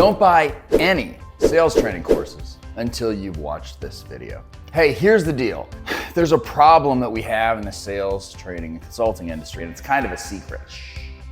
Don't buy any sales training courses until you've watched this video. Hey, here's the deal. There's a problem that we have in the sales training and consulting industry, and it's kind of a secret.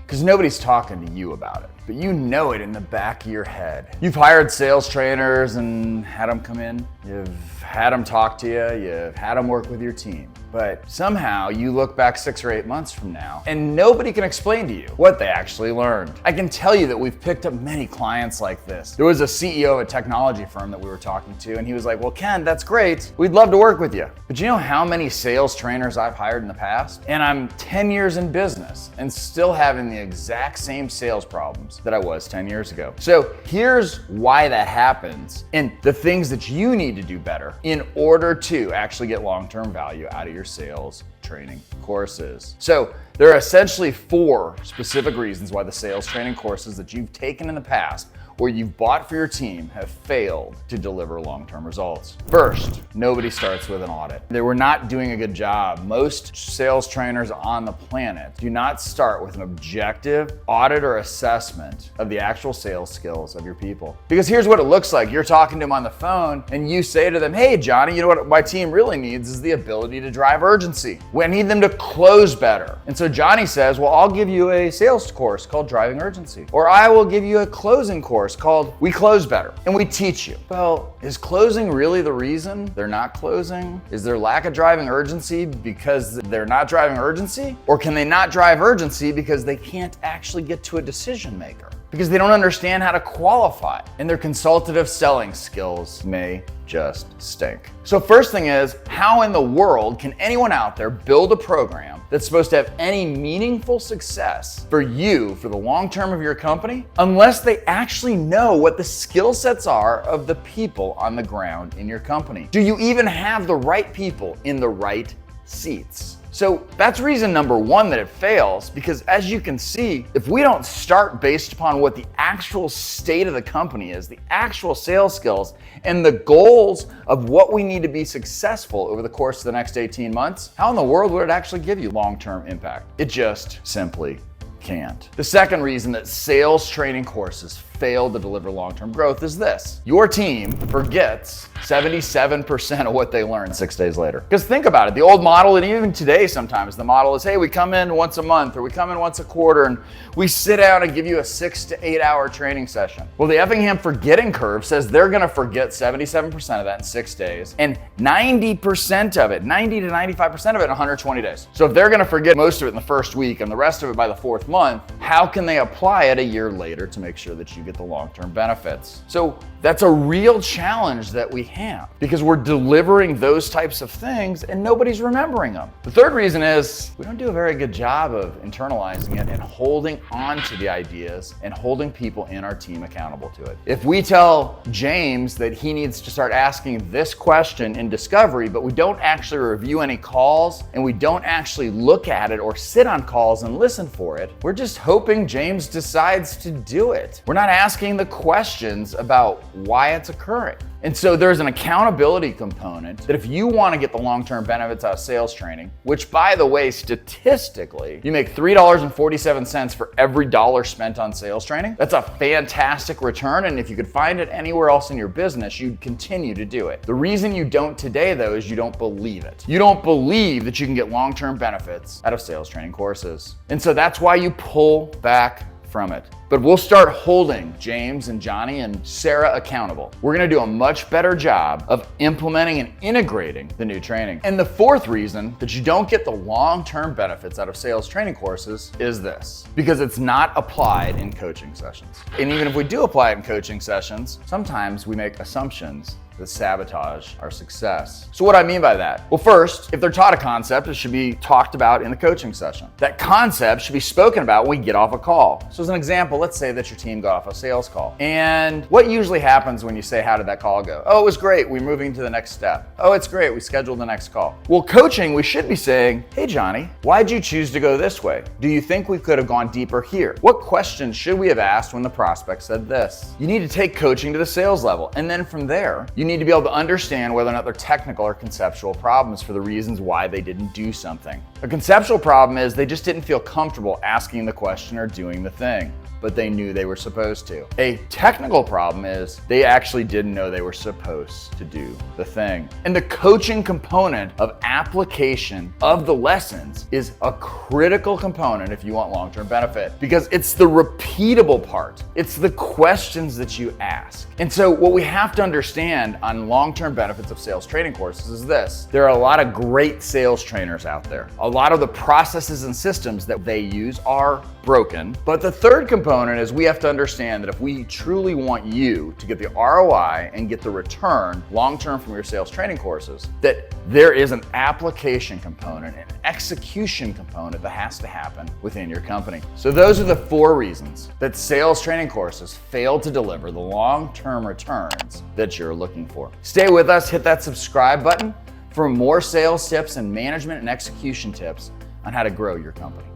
Because nobody's talking to you about it, but you know it in the back of your head. You've hired sales trainers and had them come in. You've had them talk to you. You've had them work with your team. But somehow you look back 6 or 8 months from now and nobody can explain to you what they actually learned. I can tell you that we've picked up many clients like this. There was a CEO of a technology firm that we were talking to, and he was like, well, Ken, that's great. We'd love to work with you. But you know how many sales trainers I've hired in the past? And I'm 10 years in business and still having the exact same sales problems that I was 10 years ago. So here's why that happens and the things that you need to do better in order to actually get long-term value out of your sales training courses. So there are essentially 4 specific reasons why the sales training courses that you've taken in the past or you've bought for your team have failed to deliver long-term results. First, nobody starts with an audit. They were not doing a good job. Most sales trainers on the planet do not start with an objective audit or assessment of the actual sales skills of your people. Because here's what it looks like. You're talking to them on the phone and you say to them, hey, Johnny, you know what my team really needs is the ability to drive urgency. I need them to close better. And so Johnny says, well, I'll give you a sales course called Driving Urgency. Or I will give you a closing course called We Close Better, and we teach you. Well, is closing really the reason they're not closing? Is there lack of driving urgency because they're not driving urgency? Or can they not drive urgency because they can't actually get to a decision maker? Because they don't understand how to qualify, and their consultative selling skills may just stink. So first thing is, how in the world can anyone out there build a program that's supposed to have any meaningful success for you for the long term of your company unless they actually know what the skill sets are of the people on the ground in your company? Do you even have the right people in the right seats? So that's reason number 1 that it fails, because as you can see, if we don't start based upon what the actual state of the company is, the actual sales skills, and the goals of what we need to be successful over the course of the next 18 months, how in the world would it actually give you long-term impact? It just simply can't. The second reason that sales training courses fail to deliver long-term growth is this. Your team forgets 77% of what they learned 6 days later. Because think about it, the old model, and even today sometimes, the model is, hey, we come in once a month or we come in once a quarter and we sit down and give you a 6 to 8 hour training session. Well, the Effingham forgetting curve says they're gonna forget 77% of that in 6 days and 90% of it, 90 to 95% of it in 120 days. So if they're gonna forget most of it in the first week and the rest of it by the 4th month, how can they apply it a year later to make sure that you get the long-term benefits? So that's a real challenge that we have because we're delivering those types of things and nobody's remembering them. The third reason is we don't do a very good job of internalizing it and holding on to the ideas and holding people in our team accountable to it. If we tell James that he needs to start asking this question in discovery, but we don't actually review any calls and we don't actually look at it or sit on calls and listen for it, we're just hoping James decides to do it. We're not asking the questions about why it's occurring. And so there's an accountability component that if you want to get the long-term benefits out of sales training, which by the way, statistically, you make $3.47 for every dollar spent on sales training. That's a fantastic return. And if you could find it anywhere else in your business, you'd continue to do it. The reason you don't today though, is you don't believe it. You don't believe that you can get long-term benefits out of sales training courses. And so that's why you pull back from it. But we'll start holding James and Johnny and Sarah accountable. We're gonna do a much better job of implementing and integrating the new training. And the 4th reason that you don't get the long-term benefits out of sales training courses is this, because it's not applied in coaching sessions. And even if we do apply it in coaching sessions, sometimes we make assumptions that sabotage our success. So what do I mean by that? Well, first, if they're taught a concept, it should be talked about in the coaching session. That concept should be spoken about when we get off a call. So as an example, let's say that your team got off a sales call. And what usually happens when you say, how did that call go? Oh, it was great. We're moving to the next step. Oh, it's great. We scheduled the next call. Well, coaching, we should be saying, hey, Johnny, why'd you choose to go this way? Do you think we could have gone deeper here? What questions should we have asked when the prospect said this? You need to take coaching to the sales level. And then from there, you need to be able to understand whether or not they're technical or conceptual problems for the reasons why they didn't do something. A conceptual problem is they just didn't feel comfortable asking the question or doing the thing. but they knew they were supposed to. A technical problem is they actually didn't know they were supposed to do the thing. And the coaching component of application of the lessons is a critical component if you want long-term benefit, because it's the repeatable part. It's the questions that you ask. And so what we have to understand on long-term benefits of sales training courses is this: there are a lot of great sales trainers out there. A lot of the processes and systems that they use are broken. But the third component is we have to understand that if we truly want you to get the ROI and get the return long-term from your sales training courses, that there is an application component, an execution component that has to happen within your company. So those are the 4 reasons that sales training courses fail to deliver the long-term returns that you're looking for. Stay with us, hit that subscribe button for more sales tips and management and execution tips on how to grow your company.